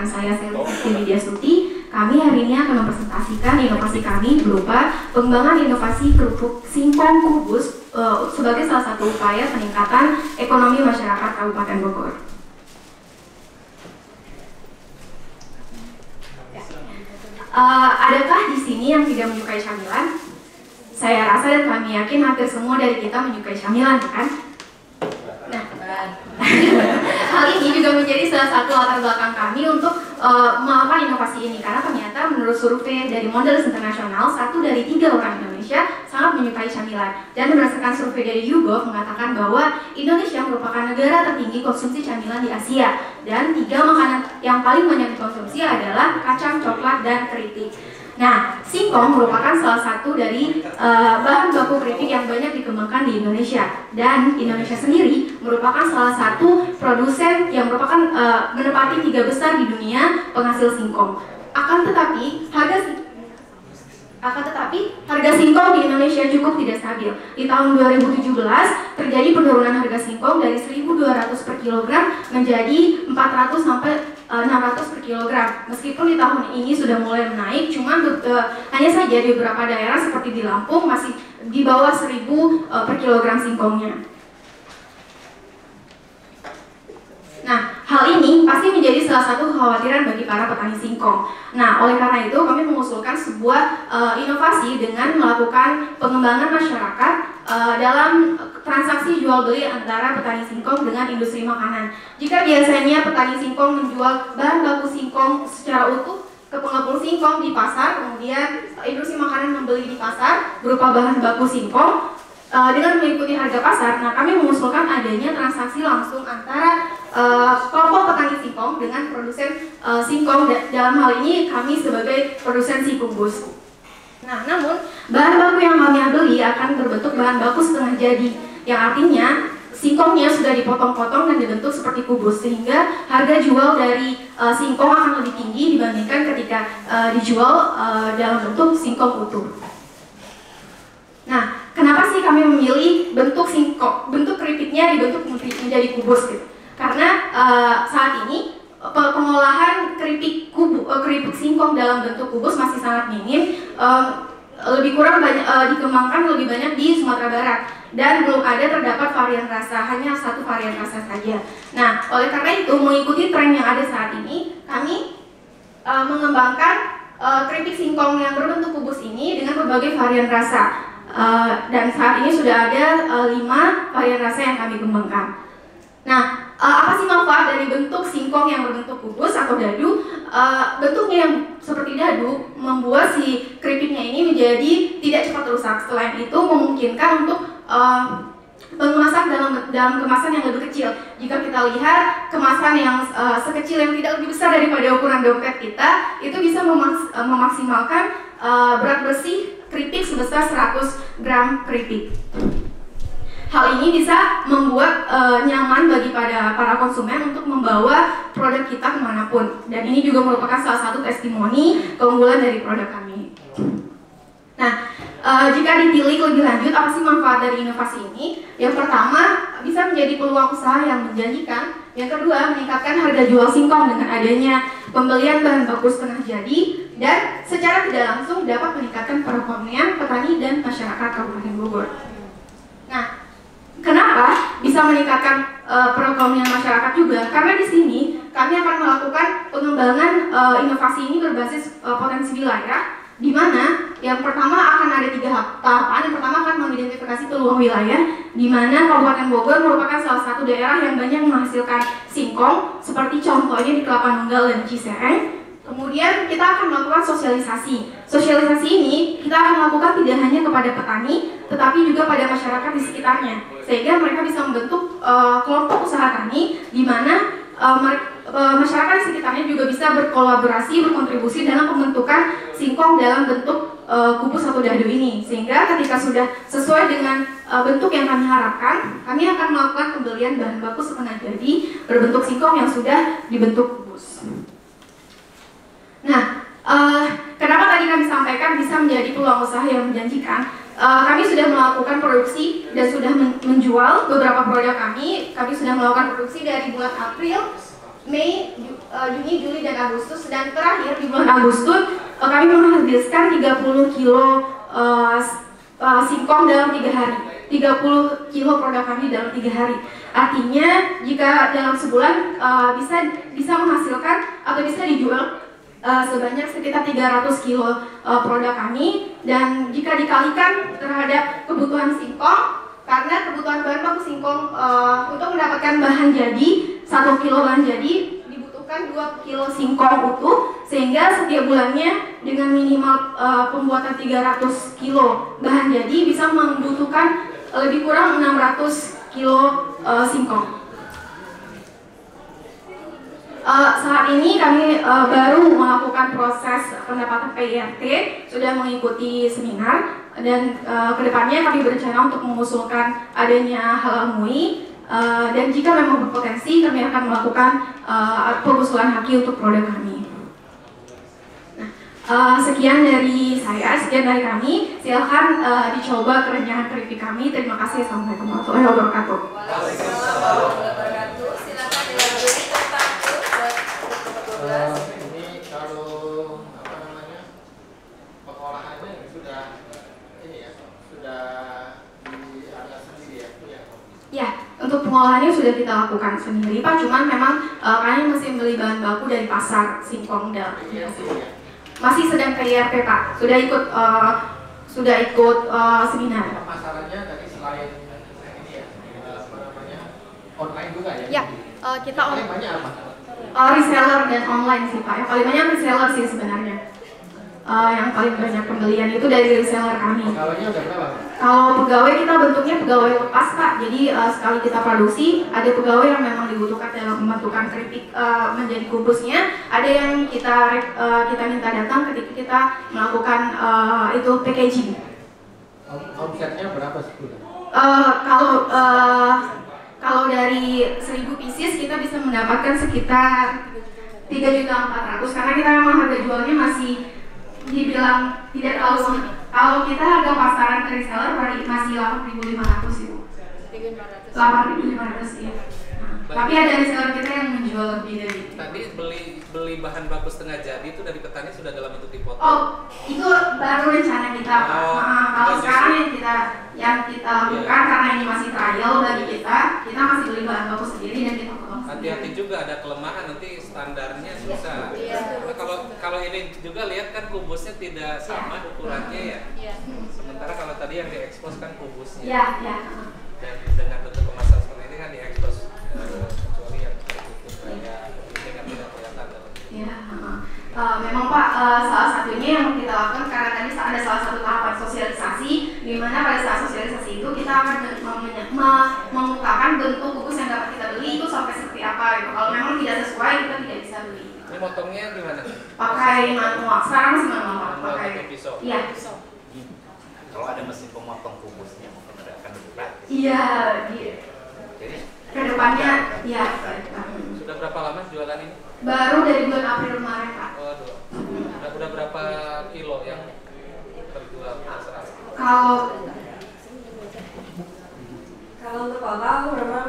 rekan saya Widya Stuti, kami hari ini akan mempresentasikan inovasi kami berupa pengembangan inovasi kerupuk singkong kubus sebagai salah satu upaya peningkatan ekonomi masyarakat Kabupaten Bogor. Adakah di sini yang tidak menyukai camilan? Saya rasa dan kami yakin hampir semua dari kita menyukai camilan, kan? Nah, hal ini juga menjadi salah satu latar belakang kami untuk melakukan inovasi ini, karena ternyata menurut survei dari Mondelez International, 1 dari 3 orang Indonesia sangat menyukai camilan. Dan berdasarkan survei dari YouGov mengatakan bahwa Indonesia merupakan negara tertinggi konsumsi camilan di Asia, dan 3 makanan yang paling banyak dikonsumsi adalah kacang, coklat, dan keripik. Nah, singkong merupakan salah satu dari bahan baku keripik yang banyak dikembangkan di Indonesia, dan Indonesia sendiri merupakan salah satu produsen yang merupakan menempati 3 besar di dunia penghasil singkong. Akan tetapi harga singkong di Indonesia cukup tidak stabil. Di tahun 2017 terjadi penurunan harga singkong dari 1.200 per kilogram menjadi 400 sampai 600 per kilogram. Meskipun di tahun ini sudah mulai menaik, cuma hanya saja di beberapa daerah seperti di Lampung masih di bawah 1.000 per kilogram singkongnya. Nah, hal ini pasti menjadi salah satu kekhawatiran bagi para petani singkong. Nah, oleh karena itu kami mengusulkan sebuah inovasi dengan melakukan pengembangan masyarakat dalam transaksi jual beli antara petani singkong dengan industri makanan. Jika biasanya petani singkong menjual bahan baku singkong secara utuh ke pengepul singkong di pasar, kemudian industri makanan membeli di pasar berupa bahan baku singkong dengan mengikuti harga pasar. Nah, kami mengusulkan adanya transaksi langsung antara kelompok petani singkong dengan produsen singkong. Dalam hal ini kami sebagai produsen sikubus. Nah, namun bahan baku yang kami beli akan berbentuk bahan baku setengah jadi, yang artinya singkongnya sudah dipotong-potong dan dibentuk seperti kubus, sehingga harga jual dari singkong akan lebih tinggi dibandingkan ketika dijual dalam bentuk singkong utuh. Nah, kenapa sih kami memilih bentuk keripiknya dibentuk menjadi kubus gitu? Karena saat ini pengolahan keripik singkong dalam bentuk kubus masih sangat minim, lebih kurang banyak dikembangkan lebih banyak di Sumatera Barat, dan belum ada terdapat varian rasa, hanya 1 varian rasa saja. Nah, oleh karena itu mengikuti tren yang ada saat ini, kami mengembangkan keripik singkong yang berbentuk kubus ini dengan berbagai varian rasa. Dan saat ini sudah ada 5 varian rasa yang kami kembangkan. Nah, apa sih manfaat dari bentuk singkong yang berbentuk kubus atau dadu? Bentuknya yang seperti dadu membuat si keripiknya ini menjadi tidak cepat rusak. Selain itu memungkinkan untuk pengemasan dalam kemasan yang lebih kecil. Jika kita lihat kemasan yang sekecil yang tidak lebih besar daripada ukuran dompet kita, itu bisa memaksimalkan berat bersih keripik sebesar 100 gram keripik. Hal ini bisa membuat nyaman bagi para konsumen untuk membawa produk kita kemanapun. Dan ini juga merupakan salah satu testimoni keunggulan dari produk kami. Nah, jika ditilik lebih lanjut, apa sih manfaat dari inovasi ini? Yang pertama, bisa menjadi peluang usaha yang menjanjikan. Yang kedua, meningkatkan harga jual singkong dengan adanya pembelian bahan baku setengah jadi, dan secara tidak langsung dapat meningkatkan perekonomian petani dan masyarakat Kabupaten Bogor. Nah, kenapa bisa meningkatkan perekonomian masyarakat juga? Karena di sini kami akan melakukan pengembangan inovasi ini berbasis potensi wilayah, di mana yang pertama akan ada 3 tahapan. Yang pertama akan mengidentifikasi peluang wilayah, di mana Kabupaten Bogor merupakan salah satu daerah yang banyak menghasilkan singkong, seperti contohnya di Kelapa Nunggal dan Cisereng. Kemudian kita akan melakukan sosialisasi. Sosialisasi ini kita akan lakukan tidak hanya kepada petani, tetapi juga pada masyarakat di sekitarnya, sehingga mereka bisa membentuk kelompok usaha tani, di mana masyarakat di sekitarnya juga bisa berkolaborasi, berkontribusi dalam pembentukan singkong dalam bentuk kubus atau dadu ini. Sehingga ketika sudah sesuai dengan bentuk yang kami harapkan, kami akan melakukan pembelian bahan baku setengah jadi berbentuk singkong yang sudah dibentuk kubus. Nah, kenapa tadi kami sampaikan bisa menjadi peluang usaha yang menjanjikan? Kami sudah melakukan produksi dan sudah menjual beberapa produk kami. Kami sudah melakukan produksi dari bulan April Mei, Juni, Juli, dan Agustus. Dan terakhir di bulan Agustus kami menghabiskan 30 kilo singkong dalam 3 hari. 30 kilo produk kami dalam 3 hari. Artinya jika dalam sebulan bisa menghasilkan atau bisa dijual sebanyak sekitar 300 kilo produk kami, dan jika dikalikan terhadap kebutuhan singkong, karena kebutuhan bahan baku singkong untuk mendapatkan bahan jadi 1 kilo bahan jadi dibutuhkan 2 kilo singkong utuh, sehingga setiap bulannya dengan minimal pembuatan 300 kilo bahan jadi bisa membutuhkan lebih kurang 600 kilo singkong. Saat ini kami baru melakukan proses pendapatan PIRT, sudah mengikuti seminar, dan kedepannya kami berencana untuk mengusulkan adanya halal MUI, dan jika memang berpotensi kami akan melakukan pengusulan haki untuk produk kami. Sekian dari saya, sekian dari kami. Silahkan dicoba kerenyahan keripik kami. Terima kasih. Assalamualaikum warahmatullahi wabarakatuh. Ini kalau apa namanya, pengolahannya sudah diangkat sendiri ya? Ya, untuk pengolahannya sudah kita lakukan sendiri, Pak. Cuman memang kami masih membeli bahan baku dari pasar singkong dan masih sedang PIRP, Pak. Sudah ikut seminar. Pemasarannya tadi selain ini ya, apa namanya, online juga ya? Ya, kita paling banyak apa? Reseller dan online sih, Pak. Yang paling banyak reseller sih sebenarnya. Yang paling banyak pembelian itu dari reseller kami. Pegawainya udah berapa? Kalau pegawai kita bentuknya pegawai lepas, Pak. Jadi sekali kita produksi, ada pegawai yang memang dibutuhkan dalam pembentukan keripik menjadi kubusnya. Ada yang kita minta datang ketika kita melakukan itu packaging. Omsetnya berapa sebulan? Kalau dari 1000 pieces kita bisa mendapatkan sekitar 3.400.000, karena kita memang harga jualnya masih dibilang tidak terlalu. Kalau kita harga pasaran ke reseller masih 8.500 Ibu. 8.500 ya. Tapi ada reseller kita yang menjual lebih dari itu. Tadi beli bahan baku setengah jadi itu dari petani sudah dalam bentuk dipotong. Oh, itu baru rencana kita, Pak. Kalau sekarang yang kita lakukan karena ini masih trial bagi kita masih beli bahan baku sendiri dan kita potong sendiri. Hati-hati juga, ada kelemahan nanti standarnya susah. Karena kalau ini juga lihat kan kubusnya tidak sama ukurannya ya. Sementara kalau tadi yang diekspos kan kubusnya. Iya. Dan dengan bentuk kemasan seperti ini kan diekspos, kecuali yang tertutup kayak ini kan tidak kelihatan. Ya, memang Pak, salah satunya yang kita lakukan karena tadi ada salah satu tahapan sosialisasi, di mana pada saat sosialisasi itu kita akan mengungkapkan bentuk bukus yang dapat kita beli itu sampai seperti apa gitu. Kalau memang tidak sesuai kita tidak bisa beli. Ini motongnya gimana? Pakai manual, sekarang masih manual. Pakai pisau. Iya. Kalau ada mesin pemotong kubusnya mungkin akan lebih praktis. Iya, Jadi kedepannya ya. Sudah berapa lama jualan ini? Baru dari bulan April kemarin, Pak. Waduh. Udah berapa kilo yang terjual terserah? Kalau untuk total memang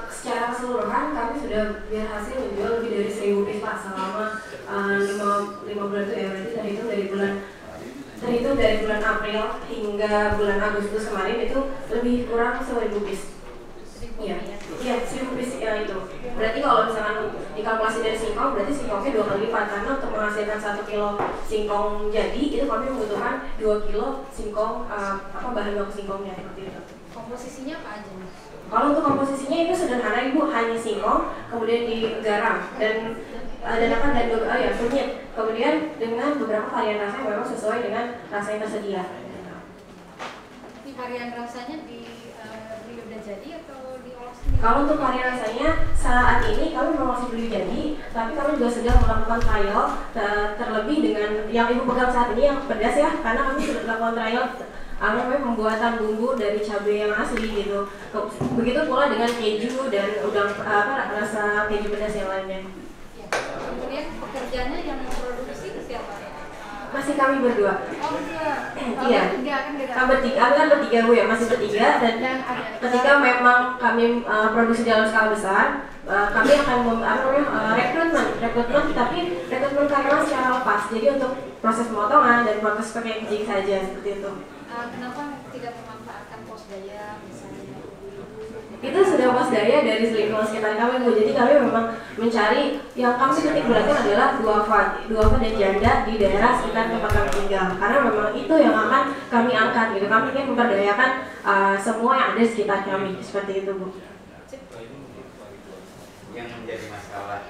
secara keseluruhan kami sudah berhasil menjual lebih dari 1000 piece, Pak, selama 5 bulan itu ya. Berarti terhitung dari bulan April hingga bulan Agustus kemarin itu lebih kurang 1000 piece. Iya, 1000 piece ya itu. Berarti kalau misalkan dikalkulasi dari singkong, berarti singkongnya 2 kali lipat, karena untuk menghasilkan 1 kilo singkong jadi itu kami membutuhkan 2 kilo singkong bahan baku singkongnya seperti itu. Komposisinya apa aja? Kalau untuk komposisinya itu sederhana, Ibu, hanya singkong, kemudian digaram dan kunyit, kemudian dengan beberapa varian rasa yang memang sesuai dengan rasa yang tersedia. Ini varian rasanya beli udah jadi atau diolah sendiri? Kalau untuk varian rasanya saat ini kami masih beli jadi, tapi kami juga sedang melakukan trial, terlebih dengan yang Ibu pegang saat ini yang pedas ya, karena kami sudah melakukan trial pembuatan bumbu dari cabai yang asli gitu. Begitu pula dengan keju dan rasa keju pedas yang lainnya. Kemudian pekerjanya yang memproduksi siapa? Masih kami berdua. Oh berdua. Iya. Kami bertiga Bu ya, masih bertiga, dan ketika memang kami produksi dalam skala besar, kami akan rekrutmen, tapi rekrutmen karyawan secara lepas. Jadi untuk proses pemotongan dan proses packaging saja seperti itu. Kenapa tidak memanfaatkan pos daya misalnya? Itu sudah pos daya dari lingkungan sekitar kami, Bu. Jadi kami memang mencari yang kami titik beratkan adalah duafa dan janda di daerah sekitar tempat kami tinggal. Karena memang itu yang akan kami angkat gitu. Kami ingin memperdayakan semua yang ada di sekitar kami seperti itu, Bu. Yang menjadi masalah